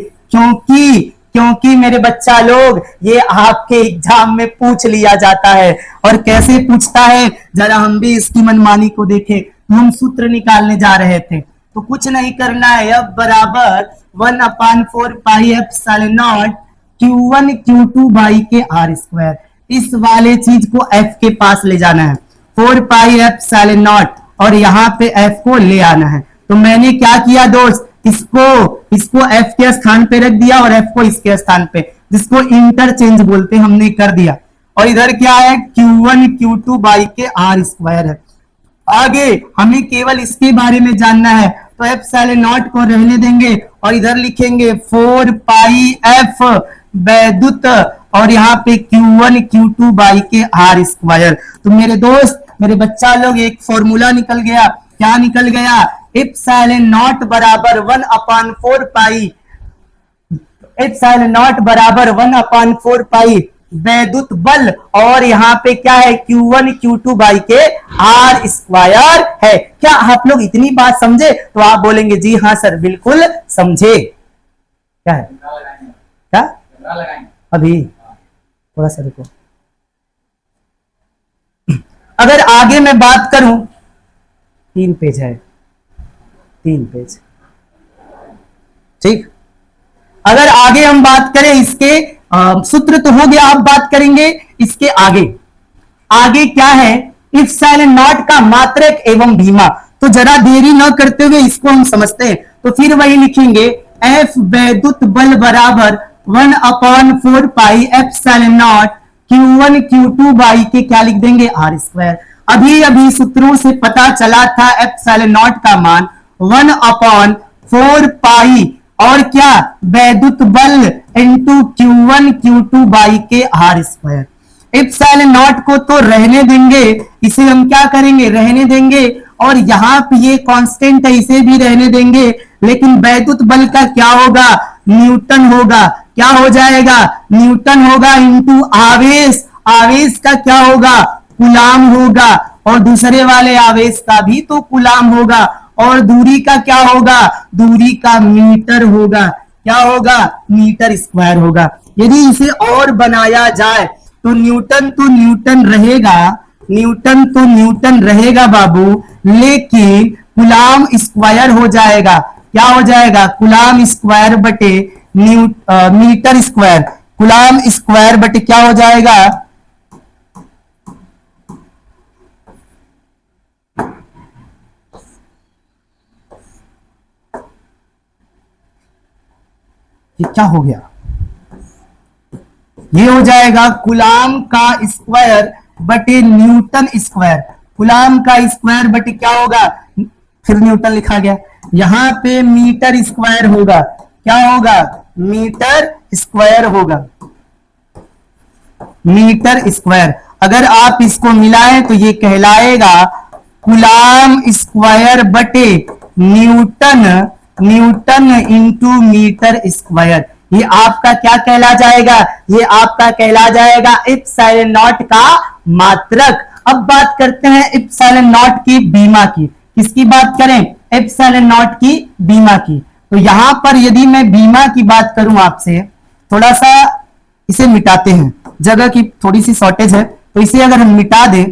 क्योंकि मेरे बच्चा लोग ये आपके एग्जाम में पूछ लिया जाता है। और कैसे पूछता है जरा हम भी इसकी मनमानी को देखें। तो हम सूत्र निकालने जा रहे थे, तो कुछ नहीं करना है। अब बराबर 1/4 pi epsilon not Q1 Q2 by के आर स्क्वायर। इस वाले चीज को F के पास ले जाना है, 4 पाई एप्सिलॉन नॉट, और यहाँ पे F को ले आना है। तो मैंने क्या किया दोस्त, इसको F के स्थान पे रख दिया और F को इसके स्थान पे, जिसको इंटरचेंज बोलते हैं, हमने कर दिया। और इधर क्या है? Q1 Q2 बाई के आर स्क्वायर है। आगे हमें केवल इसके बारे में जानना है, तो एप्सिलॉन नॉट को रहने देंगे और इधर लिखेंगे 4 पाई एफ वैद्युत और यहाँ पे Q1 Q2 बाई के आर स्क्वायर। तो मेरे दोस्त, मेरे बच्चा लोग, एक फॉर्मूला निकल गया। क्या निकल गया? एप्सिलॉन नॉट बराबर 1/4 पाई, एप्सिलॉन नॉट बराबर 1/4 पाई वैद्युत बल, और यहाँ पे क्या है? Q1 Q2 बाई के आर स्क्वायर है। क्या आप लोग इतनी बात समझे? तो आप बोलेंगे जी हाँ सर, बिल्कुल समझे। क्या है? क्या अभी थोड़ा सा रुको। अगर आगे मैं बात करूं, 3 पेज है, 3 पेज, ठीक। अगर आगे हम बात करें इसके सूत्र तो हो गया, अब बात करेंगे इसके आगे। आगे क्या है? एप्सिलॉन नॉट का मात्रक एवं बीमा। तो जरा देरी न करते हुए इसको हम समझते हैं। तो फिर वही लिखेंगे, एफ वैद्युत बल बराबर 1/4 pi epsilon not Q1 Q2 by के क्या लिख देंगे? R square. अभी सूत्रों से पता चला था एप्सिलॉन नॉट का मान 1/4 पाई और क्या? वैद्युत बल इंटू Q1 Q2 बाई के आर स्क्वायर। एप्सिलॉन नॉट को तो रहने देंगे, इसे हम क्या करेंगे? रहने देंगे। और यहाँ पे ये कांस्टेंट है, इसे भी रहने देंगे। लेकिन वैद्युत बल का क्या होगा? न्यूटन होगा। क्या हो जाएगा? न्यूटन होगा इंटू आवेश। आवेश का क्या होगा? कूलाम होगा। और दूसरे वाले आवेश का भी तो कूलाम होगा। और दूरी का क्या होगा? दूरी का मीटर होगा। क्या होगा? मीटर स्क्वायर होगा। यदि इसे और बनाया जाए तो न्यूटन रहेगा, न्यूटन तो न्यूटन रहेगा बाबू, लेकिन कूलाम स्क्वायर हो जाएगा। क्या हो जाएगा? कूलाम स्क्वायर बटे मीटर स्क्वायर। कूलाम स्क्वायर बटे क्या हो जाएगा? ये क्या हो गया? ये हो जाएगा कूलाम का स्क्वायर बटे न्यूटन स्क्वायर। कूलाम का स्क्वायर बटे क्या होगा? फिर न्यूटन लिखा गया। यहां पे मीटर स्क्वायर होगा। क्या होगा? मीटर स्क्वायर होगा। Metre square. अगर आप इसको मिलाएं तो ये कहलाएगा कूलाम स्क्वायर बटे newton, newton into metre square. ये आपका क्या कहला जाएगा? ये आपका कहला जाएगा एप्सिलॉन नॉट का मात्रक। अब बात करते हैं एप्सिलॉन नॉट की बीमा की। किसकी बात करें? एप्सिलॉन नॉट की बीमा की। तो यहां पर यदि मैं बीमा की बात करूं आपसे, थोड़ा सा इसे मिटाते हैं, जगह की थोड़ी सी शॉर्टेज है, तो इसे अगर हम मिटा दें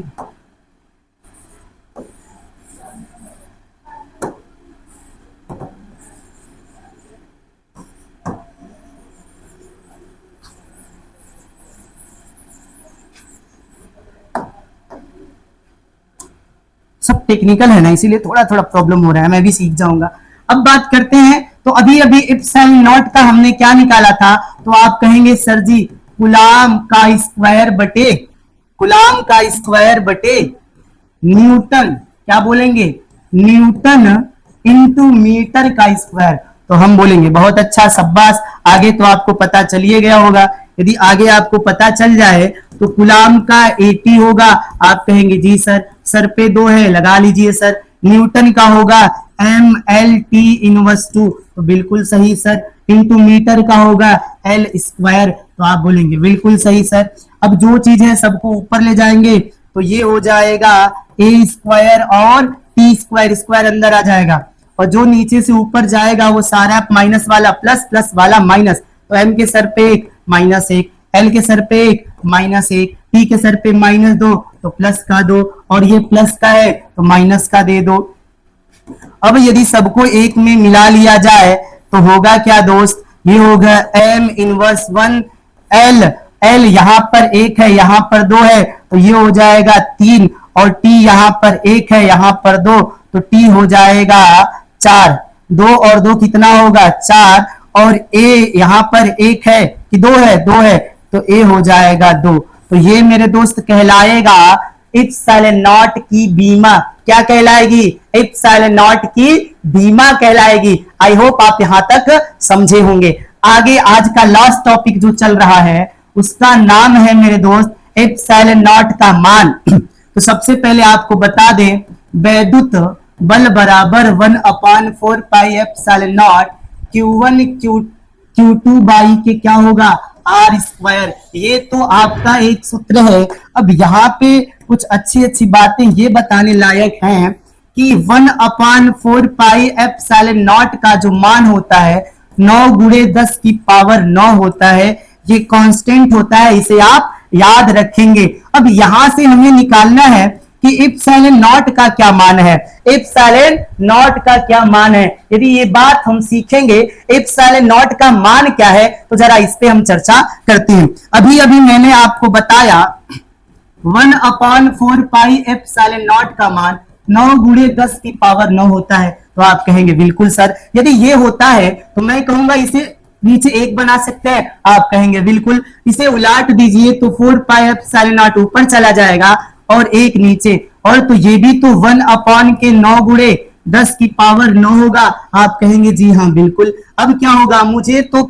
टेक्निकल है ना, इसीलिए थोड़ा थोड़ा प्रॉब्लम हो रहा है, मैं भी सीख जाऊंगा। अब बात करते हैं, तो अभी अभी एप्सिलॉन नॉट का हमने क्या निकाला था, तो आप कहेंगे सर जी कूलाम का स्क्वायर बटे, कूलाम का स्क्वायर बटे न्यूटन, क्या बोलेंगे, न्यूटन इंटू मीटर का स्क्वायर। तो हम बोलेंगे बहुत अच्छा, शाबाश, आगे तो आपको पता चलिए गया होगा। यदि आगे आपको पता चल जाए तो कूलाम का 80 होगा, आप कहेंगे जी सर, सर पे 2 है लगा लीजिए सर। न्यूटन का होगा MLT इनवर्स 2, तो बिल्कुल सही सर। इंटू मीटर का होगा L स्क्वायर, तो आप बोलेंगे बिल्कुल सही सर। अब जो चीज है सबको ऊपर ले जाएंगे, तो ये हो जाएगा A स्क्वायर और T स्क्वायर, स्क्वायर अंदर आ जाएगा, और जो नीचे से ऊपर जाएगा वो सारा माइनस वाला प्लस, प्लस वाला माइनस। तो M के सर पे 1 माइनस 1, L के सर पे 1 माइनस 1, T के सर पे -2, तो प्लस का 2, और ये प्लस का है तो माइनस का दे दो। अब यदि सबको एक में मिला लिया जाए तो होगा क्या दोस्त, ये होगा M इनवर्स 1 L, L यहाँ पर 1 है यहाँ पर 2 है, तो ये हो जाएगा 3, और T यहाँ पर 1 है यहाँ पर 2, तो T हो जाएगा 4, 2 और 2 कितना होगा 4, और A यहाँ पर 1 है कि 2 है, 2 है, तो A हो जाएगा 2। तो ये मेरे दोस्त कहलाएगा एप्सिलॉन नॉट की बीमा, क्या कहलाएगी, एप्सिलॉन नॉट की बीमा कहलाएगी। आई होप आप यहां तक समझे होंगे। आगे आज का लास्ट टॉपिक जो चल रहा है उसका नाम है मेरे दोस्त एप्सिलॉन नॉट का मान। तो सबसे पहले आपको बता दें, वैद्युत बल बराबर 1/4 pi epsilon not Q1 Q2 by के क्या होगा R स्क्वायर। ये तो आपका एक सूत्र है। अब यहाँ पे कुछ अच्छी अच्छी बातें ये बताने लायक हैं कि 1/4 पाई एप्सिलॉन नॉट का जो मान होता है 9 गुणे 10 की पावर 9 होता है, ये कांस्टेंट होता है, इसे आप याद रखेंगे। अब यहां से हमें निकालना है कि एप्सिलॉन नॉट का क्या मान है, एप्सिलॉन नॉट का क्या मान है। यदि ये बात हम सीखेंगे एप्सिलॉन नॉट का मान क्या है, तो जरा इस पे हम चर्चा करते हैं। अभी अभी मैंने आपको बताया 1/4 पाई एप्सिलॉन नॉट का मान 9 गुणे 10 की पावर 9 होता है। तो आप कहेंगे बिल्कुल सर, यदि ये होता है तो मैं कहूंगा इसे नीचे 1 बना सकते हैं, आप कहेंगे बिल्कुल। इसे उलाट दीजिए तो 4 पाई एप्सिलॉन नॉट ऊपर चला जाएगा और 1 नीचे, और तो ये भी तो 1/9 गुणे 10 की पावर 9 होगा, आप कहेंगे जी हाँ बिल्कुल। अब क्या होगा, मुझे तो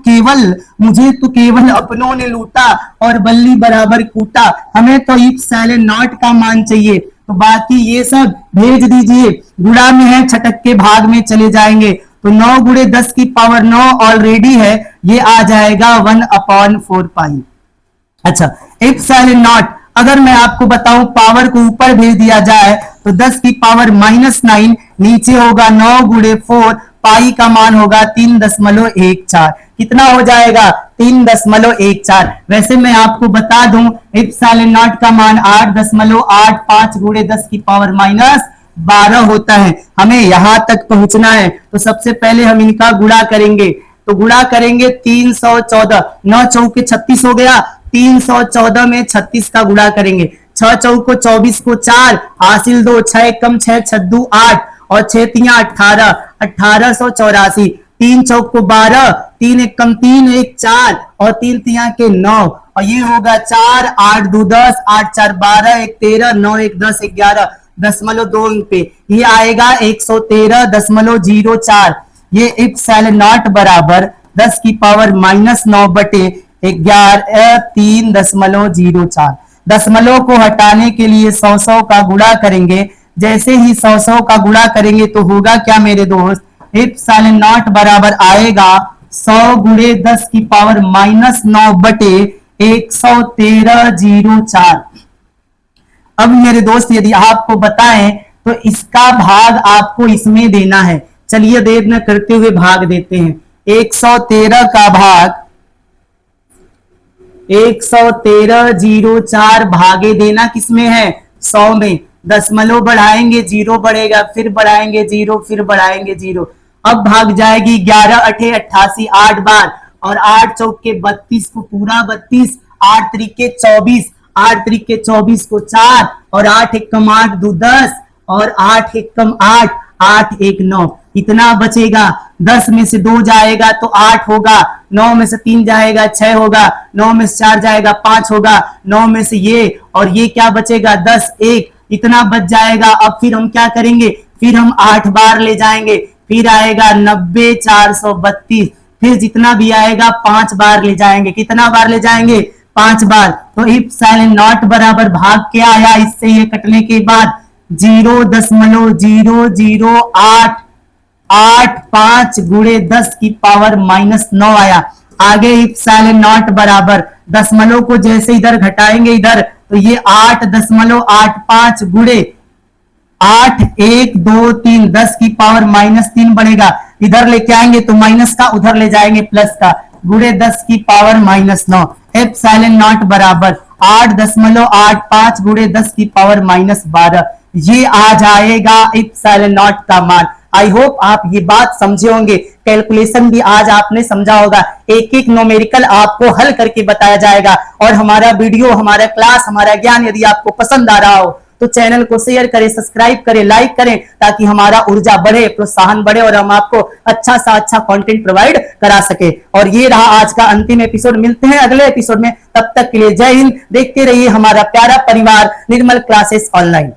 केवल अपनों ने लूटा और बल्ली बराबर कूटा, हमें तो एप्सिलॉन नॉट का मान चाहिए, तो बाकी ये सब भेज दीजिए, गुणा में है छटक के भाग में चले जाएंगे। तो 9 गुणे 10 की पावर 9 ऑलरेडी है, ये आ जाएगा 1/4 पाई। अच्छा, एप्सिलॉन नॉट अगर मैं आपको बताऊं पावर को ऊपर भेज दिया जाए तो 10 की पावर -9 नीचे होगा 9 गुणे 4, पाई का मान होगा 3.14, कितना हो जाएगा 3.14। वैसे मैं आपको बता दूं एप्सिलॉन नॉट का मान 8.85 गुणे 10 की पावर -12 होता है। हमें यहां तक पहुंचना है तो सबसे पहले हम इनका गुणा करेंगे, तो गुणा करेंगे 314, 9 चौके 36 हो गया, 314 में 36 का गुणा करेंगे, 6 चौको 24 को 4 हासिल 2, 6 कम 6 6 8 और 6 तिया 18, 1884, 3 चौक को 12, 3 एक कम 3 1 4 और 3 तिया के 9, और ये होगा 4 8 2 10 8 4 12 1 13 9 1 10 11 दशमलव 2 पे ये आएगा 113.04। ये एप्सिलॉन नॉट बराबर 10 की पावर -9 बटे 11 3.04। दशमलव को हटाने के लिए 100 का गुणा करेंगे, जैसे ही 100 का गुणा करेंगे तो होगा क्या मेरे दोस्त, एप्सिलॉन नॉट बराबर आएगा 100 गुणे 10 की पावर -9 बटे 113.04। अब मेरे दोस्त यदि आपको बताएं तो इसका भाग आपको इसमें देना है। चलिए देर न करते हुए भाग देते हैं। 113 का भाग 113.04 भागे देना किसमें है, 100 में। दशमलव बढ़ाएंगे 0 बढ़ेगा, फिर बढ़ाएंगे 0, फिर बढ़ाएंगे 0। अब भाग जाएगी 11 8 88 8 बार, और 8 चौक के 32 को पूरा 32, 8 त्रिके 24, 8 त्रिके 24 को 4 और 8 एक कम 8 2 10 और 8 एक कम 8, 8 एक 9, इतना बचेगा। 10 में से 2 जाएगा तो 8 होगा, 9 में से 3 जाएगा 6 होगा, 9 में से 4 जाएगा 5 होगा, 9 में से ये और ये क्या बचेगा 10 1, इतना बच जाएगा। अब फिर हम क्या करेंगे, फिर हम 8 बार ले जाएंगे, फिर आएगा 90 432, फिर जितना भी आएगा 5 बार ले जाएंगे। कितना बार ले जाएंगे, 5 बार। तो इप्सिलॉन नॉट बराबर भाग क्या आया इससे ये कटने के बाद 0.008 85 गुणे 10 की पावर -9 आया। आगे इप्सिलॉन नॉट बराबर दशमलव को जैसे इधर घटाएंगे इधर तो ये 8.85 गुणे 8 1 2 3 10 की पावर -3 बढ़ेगा। इधर लेके आएंगे तो माइनस का, उधर ले जाएंगे प्लस का, गुणे 10 की पावर -9। एप्सिलॉन नॉट बराबर 8.85 गुणे 10 की पावर -12, ये आ जाएगा एप्सिलॉन नॉट का मान। आई होप आप ये बात समझे होंगे। कैलकुलेशन भी आज आपने समझा होगा, एक एक न्यूमेरिकल आपको हल करके बताया जाएगा। और हमारा वीडियो, हमारा क्लास, हमारा ज्ञान यदि आपको पसंद आ रहा हो तो चैनल को शेयर करें, सब्सक्राइब करें, लाइक करें, ताकि हमारा ऊर्जा बढ़े, प्रोत्साहन बढ़े और हम आपको अच्छा सा अच्छा कंटेंट प्रोवाइड करा सके। और ये रहा आज का अंतिम एपिसोड। मिलते हैं अगले एपिसोड में, तब तक के लिए जय हिंद। देखते रहिए हमारा प्यारा परिवार निर्मल क्लासेस ऑनलाइन।